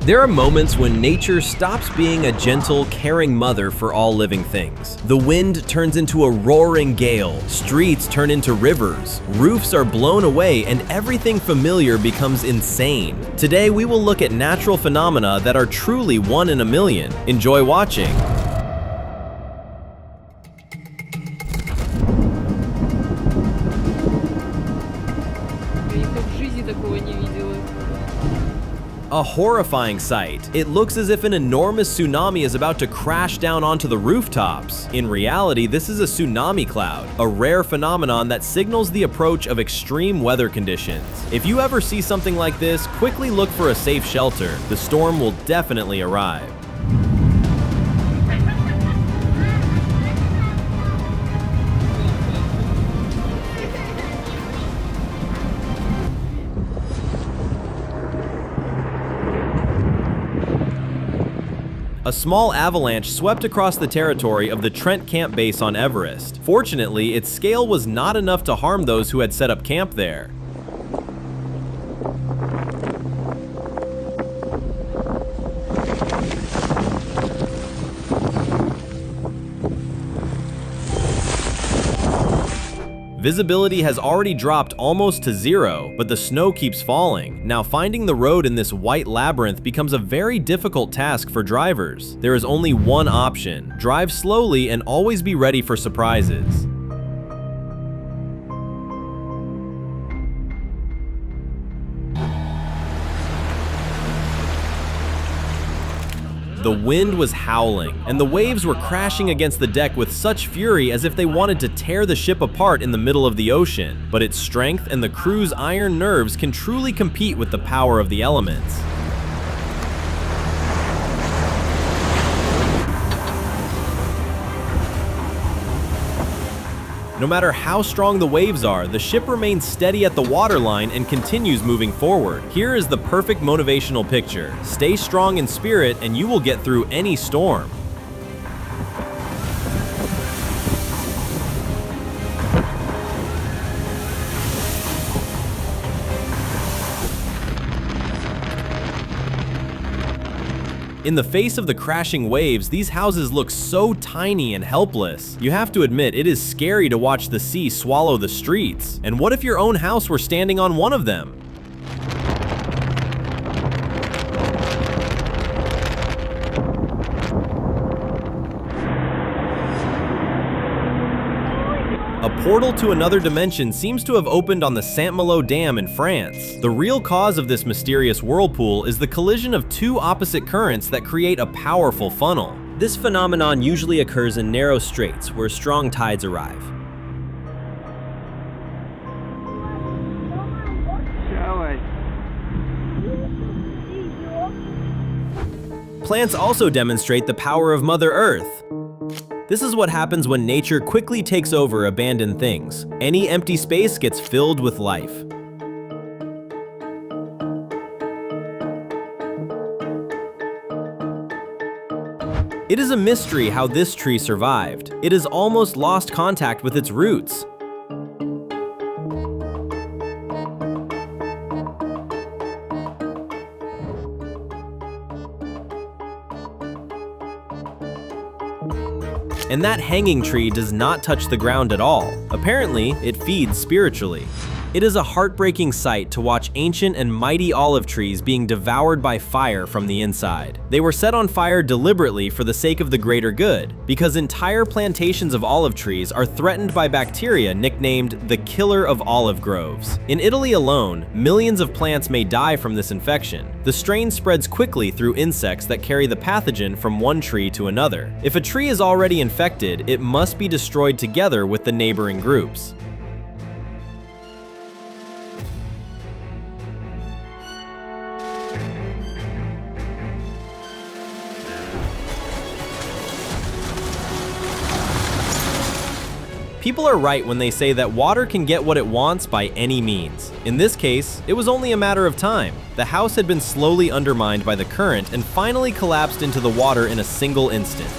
There are moments when nature stops being a gentle, caring mother for all living things. The wind turns into a roaring gale, streets turn into rivers, roofs are blown away, and everything familiar becomes insane. Today, we will look at natural phenomena that are truly one in a million. Enjoy watching. A horrifying sight. It looks as if an enormous tsunami is about to crash down onto the rooftops. In reality, this is a tsunami cloud, a rare phenomenon that signals the approach of extreme weather conditions. If you ever see something like this, quickly look for a safe shelter. The storm will definitely arrive. A small avalanche swept across the territory of the Trent Camp Base on Everest. Fortunately, its scale was not enough to harm those who had set up camp there. Visibility has already dropped almost to zero, but the snow keeps falling. Now finding the road in this white labyrinth becomes a very difficult task for drivers. There is only one option: drive slowly and always be ready for surprises. The wind was howling, and the waves were crashing against the deck with such fury as if they wanted to tear the ship apart in the middle of the ocean. But its strength and the crew's iron nerves can truly compete with the power of the elements. No matter how strong the waves are, the ship remains steady at the waterline and continues moving forward. Here is the perfect motivational picture. Stay strong in spirit and you will get through any storm. In the face of the crashing waves, these houses look so tiny and helpless. You have to admit, it is scary to watch the sea swallow the streets. And what if your own house were standing on one of them? A portal to another dimension seems to have opened on the Saint-Malo Dam in France. The real cause of this mysterious whirlpool is the collision of two opposite currents that create a powerful funnel. This phenomenon usually occurs in narrow straits where strong tides arrive. Plants also demonstrate the power of Mother Earth. This is what happens when nature quickly takes over abandoned things. Any empty space gets filled with life. It is a mystery how this tree survived. It has almost lost contact with its roots. And that hanging tree does not touch the ground at all. Apparently, it feeds spiritually. It is a heartbreaking sight to watch ancient and mighty olive trees being devoured by fire from the inside. They were set on fire deliberately for the sake of the greater good, because entire plantations of olive trees are threatened by bacteria nicknamed the killer of olive groves. In Italy alone, millions of plants may die from this infection. The strain spreads quickly through insects that carry the pathogen from one tree to another. If a tree is already infected, it must be destroyed together with the neighboring groups. People are right when they say that water can get what it wants by any means. In this case, it was only a matter of time. The house had been slowly undermined by the current and finally collapsed into the water in a single instant.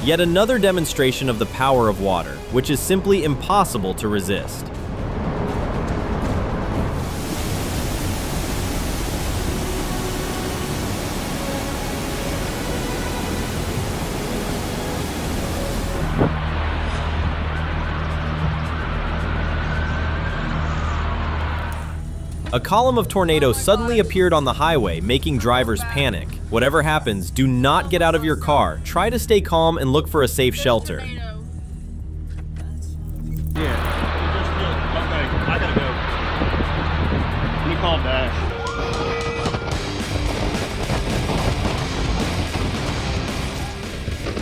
Yet another demonstration of the power of water, which is simply impossible to resist. A column of tornadoes suddenly appeared on the highway, making drivers panic. Whatever happens, do not get out of your car. Try to stay calm and look for a safe shelter. Yeah. Okay, I gotta go. Let me call Dash.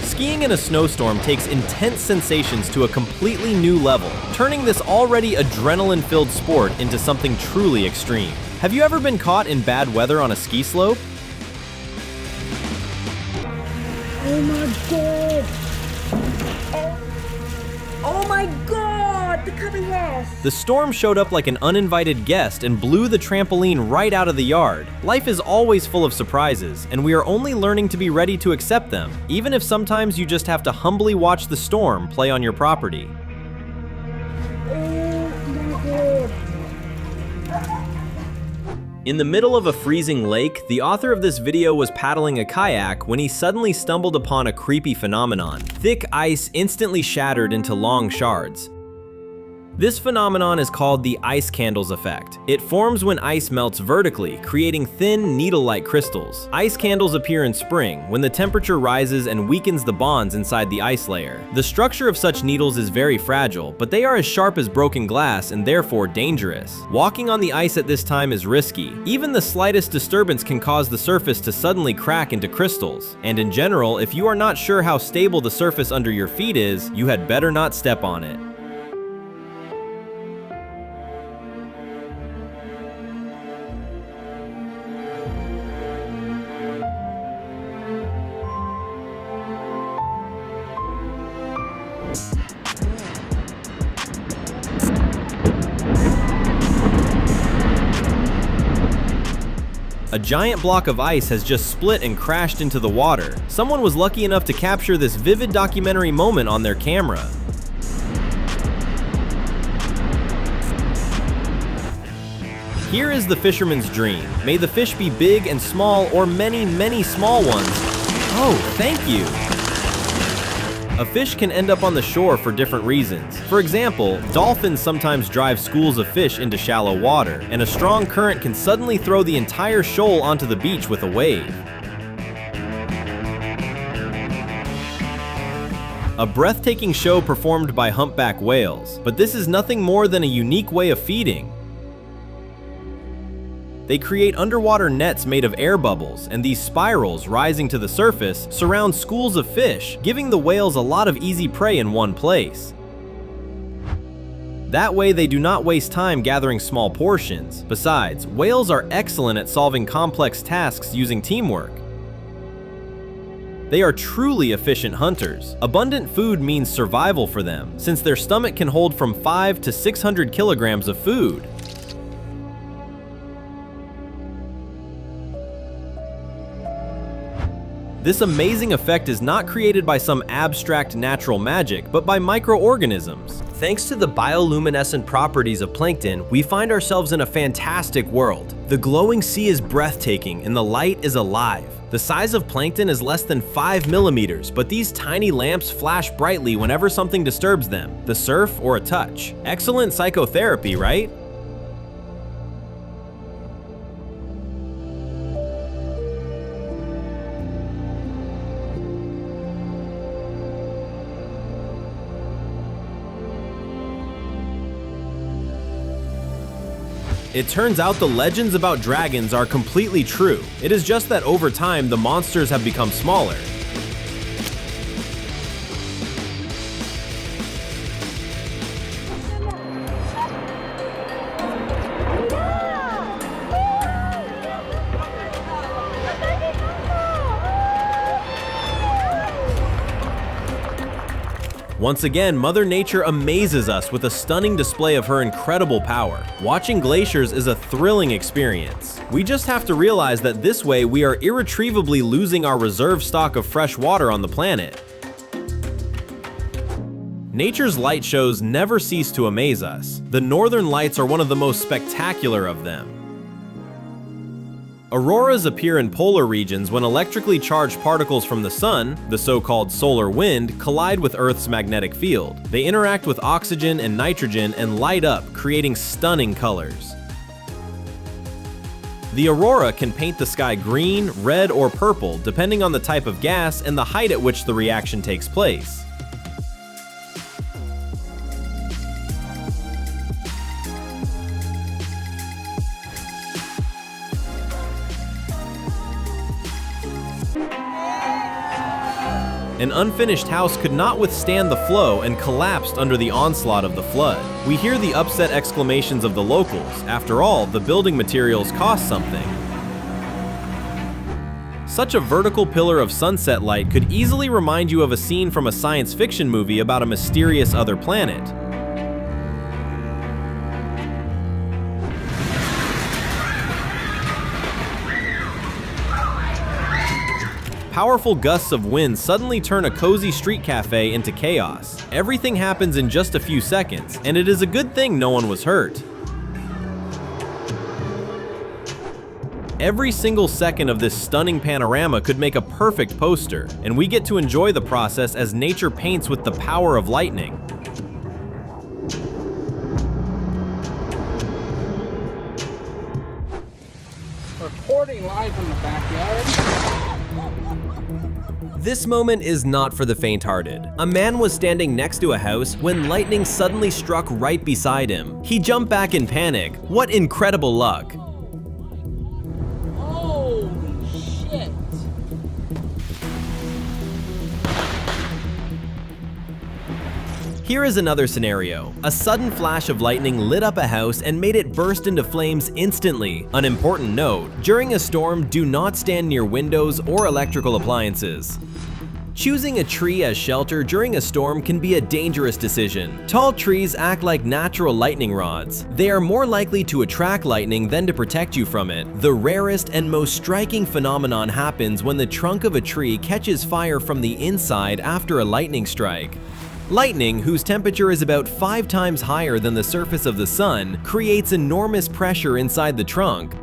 Skiing in a snowstorm takes intense sensations to a completely new level, turning this already adrenaline-filled sport into something truly extreme. Have you ever been caught in bad weather on a ski slope? Oh my god! Oh my god! The coming house! The storm showed up like an uninvited guest and blew the trampoline right out of the yard. Life is always full of surprises, and we are only learning to be ready to accept them, even if sometimes you just have to humbly watch the storm play on your property. Oh my god! In the middle of a freezing lake, the author of this video was paddling a kayak when he suddenly stumbled upon a creepy phenomenon. Thick ice instantly shattered into long shards. This phenomenon is called the ice candles effect. It forms when ice melts vertically, creating thin, needle-like crystals. Ice candles appear in spring, when the temperature rises and weakens the bonds inside the ice layer. The structure of such needles is very fragile, but they are as sharp as broken glass and therefore dangerous. Walking on the ice at this time is risky. Even the slightest disturbance can cause the surface to suddenly crack into crystals. And in general, if you are not sure how stable the surface under your feet is, you had better not step on it. A giant block of ice has just split and crashed into the water. Someone was lucky enough to capture this vivid documentary moment on their camera. Here is the fisherman's dream. May the fish be big and small, or many, many small ones. Oh, thank you. A fish can end up on the shore for different reasons. For example, dolphins sometimes drive schools of fish into shallow water, and a strong current can suddenly throw the entire shoal onto the beach with a wave. A breathtaking show performed by humpback whales, but this is nothing more than a unique way of feeding. They create underwater nets made of air bubbles, and these spirals, rising to the surface, surround schools of fish, giving the whales a lot of easy prey in one place. That way they do not waste time gathering small portions. Besides, whales are excellent at solving complex tasks using teamwork. They are truly efficient hunters. Abundant food means survival for them, since their stomach can hold from 500 to 600 kilograms of food. This amazing effect is not created by some abstract natural magic, but by microorganisms. Thanks to the bioluminescent properties of plankton, we find ourselves in a fantastic world. The glowing sea is breathtaking and the light is alive. The size of plankton is less than 5 millimeters, but these tiny lamps flash brightly whenever something disturbs them, the surf or a touch. Excellent psychotherapy, right? It turns out the legends about dragons are completely true. It is just that over time, the monsters have become smaller. Once again, Mother Nature amazes us with a stunning display of her incredible power. Watching glaciers is a thrilling experience. We just have to realize that this way we are irretrievably losing our reserve stock of fresh water on the planet. Nature's light shows never cease to amaze us. The northern lights are one of the most spectacular of them. Auroras appear in polar regions when electrically charged particles from the sun, the so-called solar wind, collide with Earth's magnetic field. They interact with oxygen and nitrogen and light up, creating stunning colors. The aurora can paint the sky green, red, or purple, depending on the type of gas and the height at which the reaction takes place. An unfinished house could not withstand the flow and collapsed under the onslaught of the flood. We hear the upset exclamations of the locals. After all, the building materials cost something. Such a vertical pillar of sunset light could easily remind you of a scene from a science fiction movie about a mysterious other planet. Powerful gusts of wind suddenly turn a cozy street cafe into chaos. Everything happens in just a few seconds, and it is a good thing no one was hurt. Every single second of this stunning panorama could make a perfect poster, and we get to enjoy the process as nature paints with the power of lightning. Reporting live from the backyard. This moment is not for the faint-hearted. A man was standing next to a house when lightning suddenly struck right beside him. He jumped back in panic. What incredible luck! Holy shit. Here is another scenario. A sudden flash of lightning lit up a house and made it burst into flames instantly. An important note: during a storm, do not stand near windows or electrical appliances. Choosing a tree as shelter during a storm can be a dangerous decision. Tall trees act like natural lightning rods. They are more likely to attract lightning than to protect you from it. The rarest and most striking phenomenon happens when the trunk of a tree catches fire from the inside after a lightning strike. Lightning, whose temperature is about 5 times higher than the surface of the sun, creates enormous pressure inside the trunk.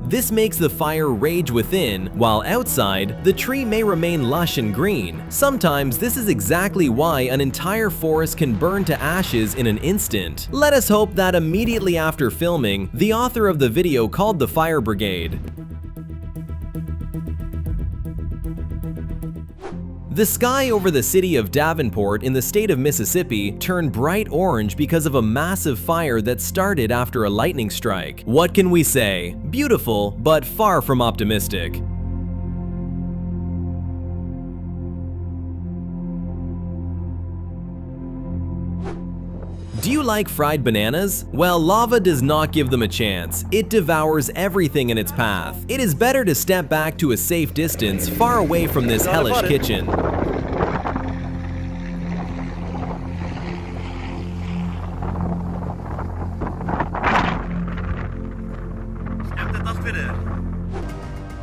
This makes the fire rage within, while outside, the tree may remain lush and green. Sometimes this is exactly why an entire forest can burn to ashes in an instant. Let us hope that immediately after filming, the author of the video called the fire brigade. The sky over the city of Davenport in the state of Mississippi turned bright orange because of a massive fire that started after a lightning strike. What can we say? Beautiful, but far from optimistic. Do you like fried bananas? Well, lava does not give them a chance. It devours everything in its path. It is better to step back to a safe distance, far away from this hellish kitchen.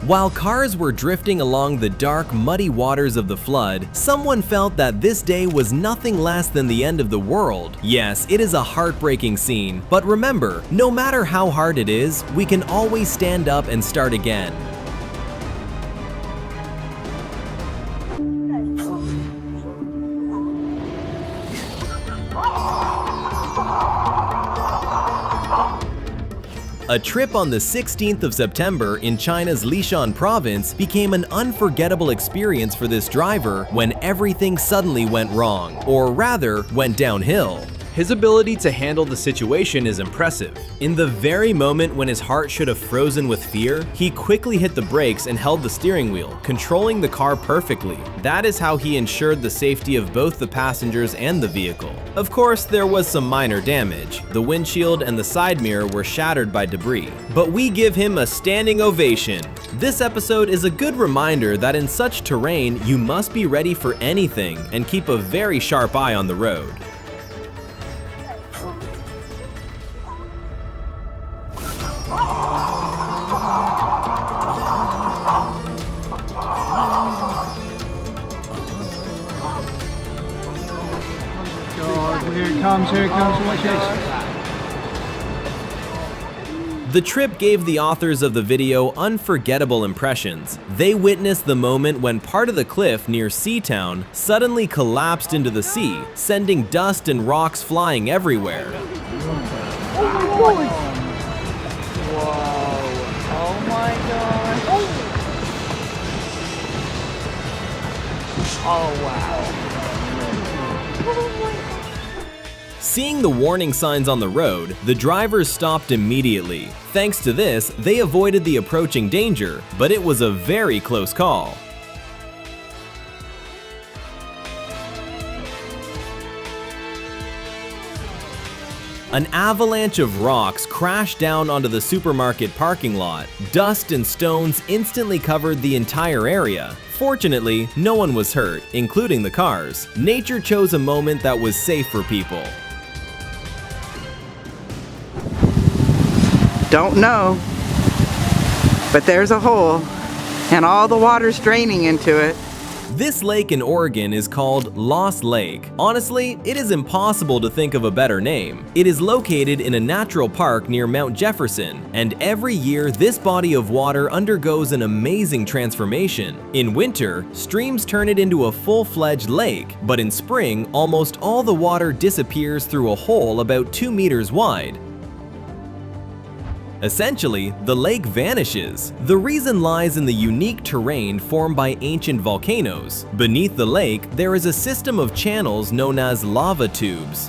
While cars were drifting along the dark, muddy waters of the flood, someone felt that this day was nothing less than the end of the world. Yes, it is a heartbreaking scene, but remember, no matter how hard it is, we can always stand up and start again. A trip on the 16th of September in China's Lishan province became an unforgettable experience for this driver when everything suddenly went wrong, or rather, went downhill. His ability to handle the situation is impressive. In the very moment when his heart should have frozen with fear, he quickly hit the brakes and held the steering wheel, controlling the car perfectly. That is how he ensured the safety of both the passengers and the vehicle. Of course, there was some minor damage. The windshield and the side mirror were shattered by debris. But we give him a standing ovation. This episode is a good reminder that in such terrain, you must be ready for anything and keep a very sharp eye on the road. comes, here he comes, watch this. The trip gave the authors of the video unforgettable impressions. They witnessed the moment when part of the cliff near Seatown suddenly collapsed into the sea, sending dust and rocks flying everywhere. Oh my god. Oh wow. Seeing the warning signs on the road, the drivers stopped immediately. Thanks to this, they avoided the approaching danger, but it was a very close call. An avalanche of rocks crashed down onto the supermarket parking lot. Dust and stones instantly covered the entire area. Fortunately, no one was hurt, including the cars. Nature chose a moment that was safe for people. Don't know, but there's a hole and all the water's draining into it. This lake in Oregon is called Lost Lake. Honestly, it is impossible to think of a better name. It is located in a natural park near Mount Jefferson, and every year this body of water undergoes an amazing transformation. In winter, streams turn it into a full-fledged lake, but in spring, almost all the water disappears through a hole about 2 meters wide. Essentially, the lake vanishes. The reason lies in the unique terrain formed by ancient volcanoes. Beneath the lake, there is a system of channels known as lava tubes.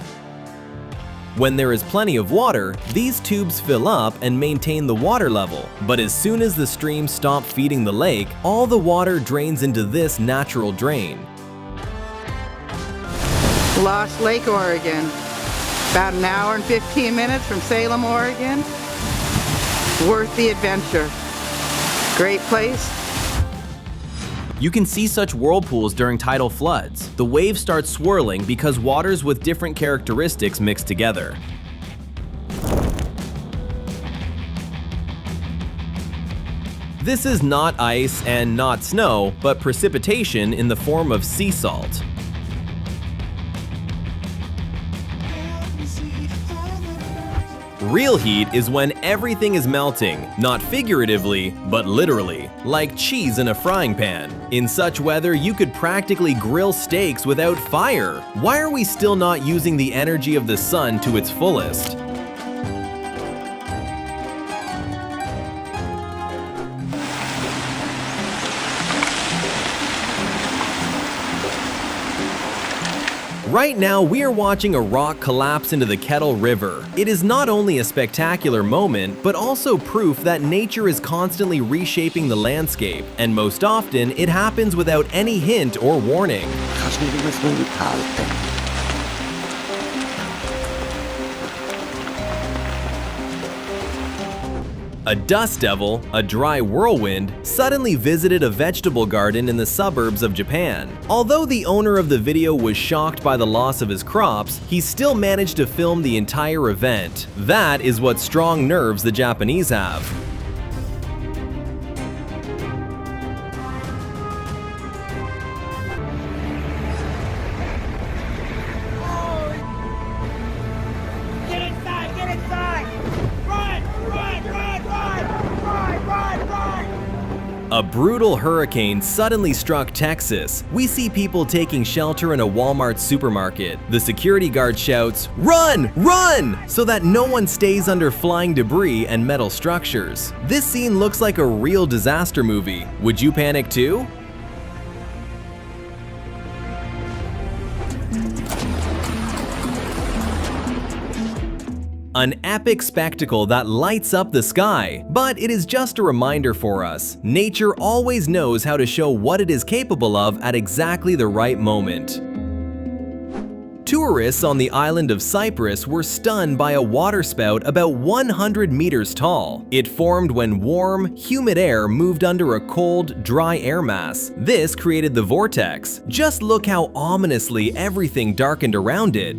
When there is plenty of water, these tubes fill up and maintain the water level. But as soon as the streams stop feeding the lake, all the water drains into this natural drain. Lost Lake, Oregon. About an hour and 15 minutes from Salem, Oregon. Worth the adventure. Great place. You can see such whirlpools during tidal floods. The waves start swirling because waters with different characteristics mix together. This is not ice and not snow, but precipitation in the form of sea salt. Real heat is when everything is melting, not figuratively, but literally, like cheese in a frying pan. In such weather, you could practically grill steaks without fire. Why are we still not using the energy of the sun to its fullest? Right now, we are watching a rock collapse into the Kettle River. It is not only a spectacular moment, but also proof that nature is constantly reshaping the landscape, and most often, it happens without any hint or warning. A dust devil, a dry whirlwind, suddenly visited a vegetable garden in the suburbs of Japan. Although the owner of the video was shocked by the loss of his crops, he still managed to film the entire event. That is what strong nerves the Japanese have. A brutal hurricane suddenly struck Texas. We see people taking shelter in a Walmart supermarket. The security guard shouts, "Run! Run!" so that no one stays under flying debris and metal structures. This scene looks like a real disaster movie. Would you panic too? An epic spectacle that lights up the sky. But it is just a reminder for us. Nature always knows how to show what it is capable of at exactly the right moment. Tourists on the island of Cyprus were stunned by a waterspout about 100 meters tall. It formed when warm, humid air moved under a cold, dry air mass. This created the vortex. Just look how ominously everything darkened around it.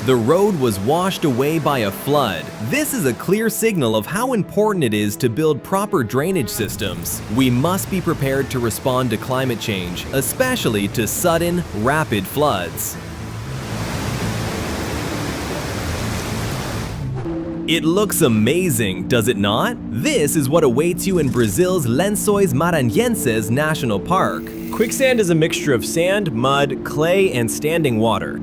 The road was washed away by a flood. This is a clear signal of how important it is to build proper drainage systems. We must be prepared to respond to climate change, especially to sudden, rapid floods. It looks amazing, does it not? This is what awaits you in Brazil's Lençóis Maranhenses National Park. Quicksand is a mixture of sand, mud, clay, and standing water.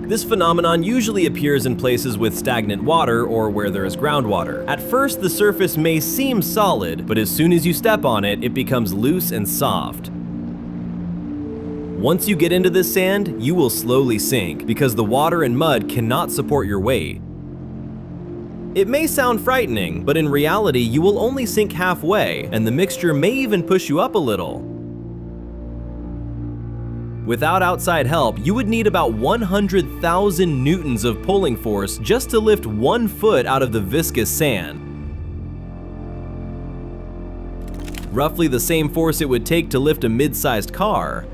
This phenomenon usually appears in places with stagnant water or where there is groundwater. At first, the surface may seem solid, but as soon as you step on it, it becomes loose and soft. Once you get into this sand, you will slowly sink because the water and mud cannot support your weight. It may sound frightening, but in reality, you will only sink halfway, and the mixture may even push you up a little. Without outside help, you would need about 100,000 newtons of pulling force just to lift 1 foot out of the viscous sand. Roughly the same force it would take to lift a mid-sized car.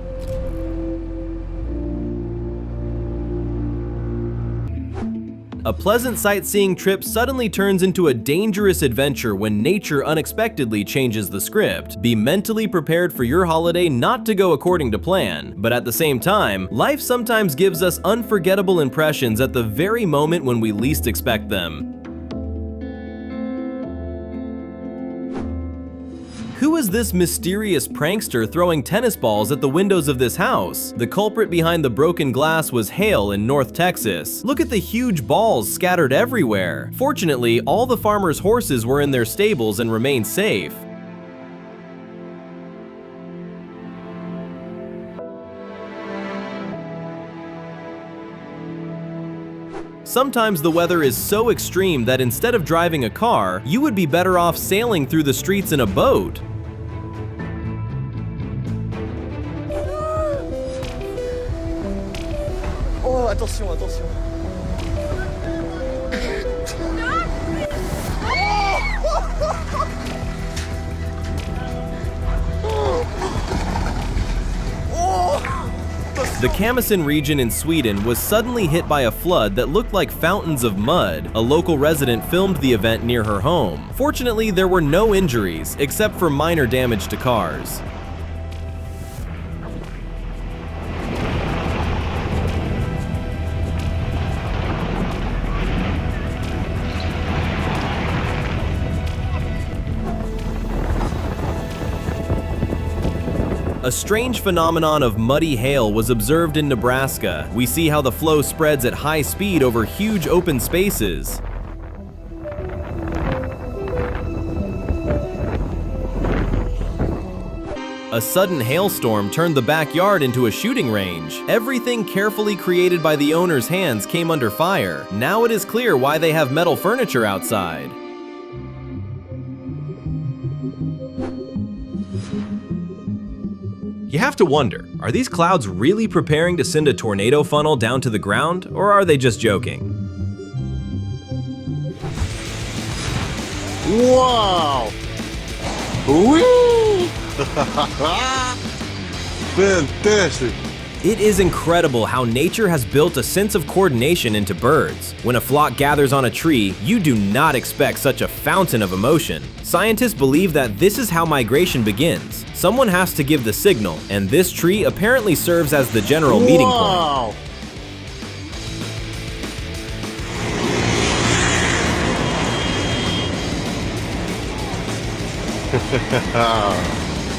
A pleasant sightseeing trip suddenly turns into a dangerous adventure when nature unexpectedly changes the script. Be mentally prepared for your holiday not to go according to plan, but at the same time, life sometimes gives us unforgettable impressions at the very moment when we least expect them. Who is this mysterious prankster throwing tennis balls at the windows of this house? The culprit behind the broken glass was hail in North Texas. Look at the huge balls scattered everywhere. Fortunately, all the farmers' horses were in their stables and remained safe. Sometimes the weather is so extreme that instead of driving a car, you would be better off sailing through the streets in a boat. Oh, attention, attention. The Kamisen region in Sweden was suddenly hit by a flood that looked like fountains of mud. A local resident filmed the event near her home. Fortunately, there were no injuries, except for minor damage to cars. A strange phenomenon of muddy hail was observed in Nebraska. We see how the flow spreads at high speed over huge open spaces. A sudden hailstorm turned the backyard into a shooting range. Everything carefully created by the owner's hands came under fire. Now it is clear why they have metal furniture outside. You have to wonder, are these clouds really preparing to send a tornado funnel down to the ground, or are they just joking? Wow! Whee! Fantastic! It is incredible how nature has built a sense of coordination into birds. When a flock gathers on a tree, you do not expect such a fountain of emotion. Scientists believe that this is how migration begins. Someone has to give the signal, and this tree apparently serves as the general meeting point.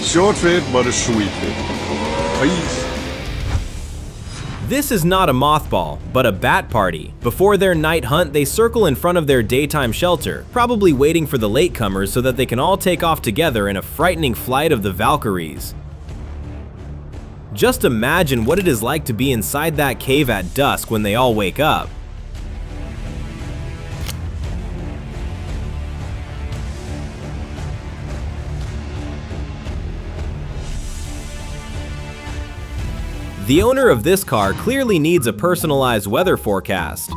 Short fit, but a sweet fit. Peace. This is not a mothball, but a bat party. Before their night hunt, they circle in front of their daytime shelter, probably waiting for the latecomers so that they can all take off together in a frightening flight of the Valkyries. Just imagine what it is like to be inside that cave at dusk when they all wake up. The owner of this car clearly needs a personalized weather forecast.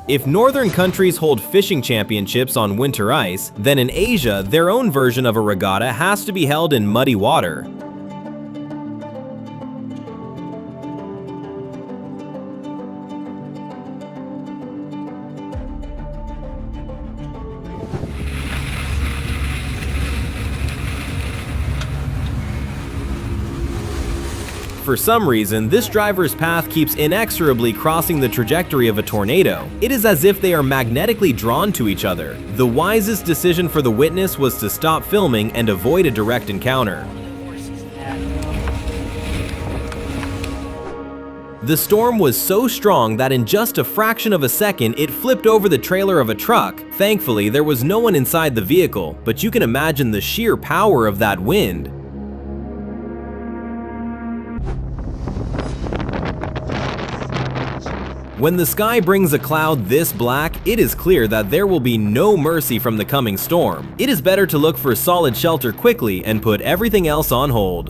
If northern countries hold fishing championships on winter ice, then in Asia, their own version of a regatta has to be held in muddy water. For some reason, this driver's path keeps inexorably crossing the trajectory of a tornado. It is as if they are magnetically drawn to each other. The wisest decision for the witness was to stop filming and avoid a direct encounter. The storm was so strong that in just a fraction of a second, it flipped over the trailer of a truck. Thankfully, there was no one inside the vehicle, but you can imagine the sheer power of that wind. When the sky brings a cloud this black, it is clear that there will be no mercy from the coming storm. It is better to look for solid shelter quickly and put everything else on hold.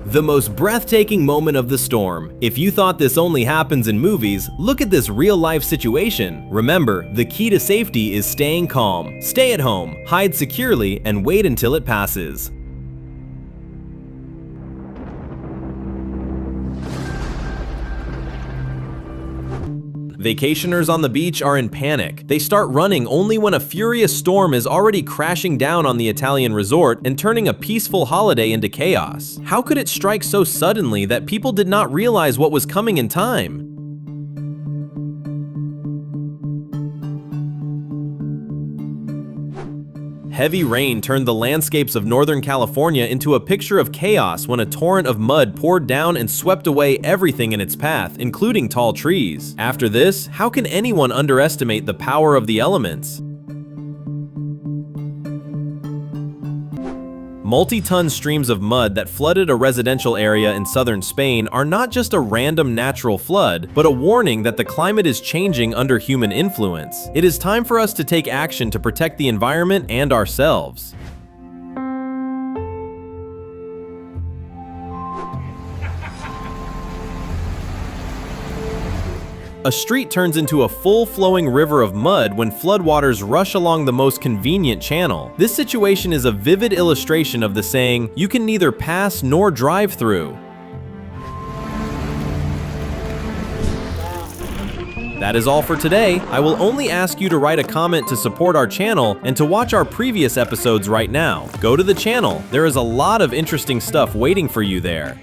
The most breathtaking moment of the storm. If you thought this only happens in movies, look at this real-life situation. Remember, the key to safety is staying calm. Stay at home, hide securely, and wait until it passes. Vacationers on the beach are in panic. They start running only when a furious storm is already crashing down on the Italian resort and turning a peaceful holiday into chaos. How could it strike so suddenly that people did not realize what was coming in time? Heavy rain turned the landscapes of Northern California into a picture of chaos when a torrent of mud poured down and swept away everything in its path, including tall trees. After this, how can anyone underestimate the power of the elements? Multi-ton streams of mud that flooded a residential area in southern Spain are not just a random natural flood, but a warning that the climate is changing under human influence. It is time for us to take action to protect the environment and ourselves. A street turns into a full-flowing river of mud when floodwaters rush along the most convenient channel. This situation is a vivid illustration of the saying, "You can neither pass nor drive through." That is all for today. I will only ask you to write a comment to support our channel and to watch our previous episodes right now. Go to the channel. There is a lot of interesting stuff waiting for you there.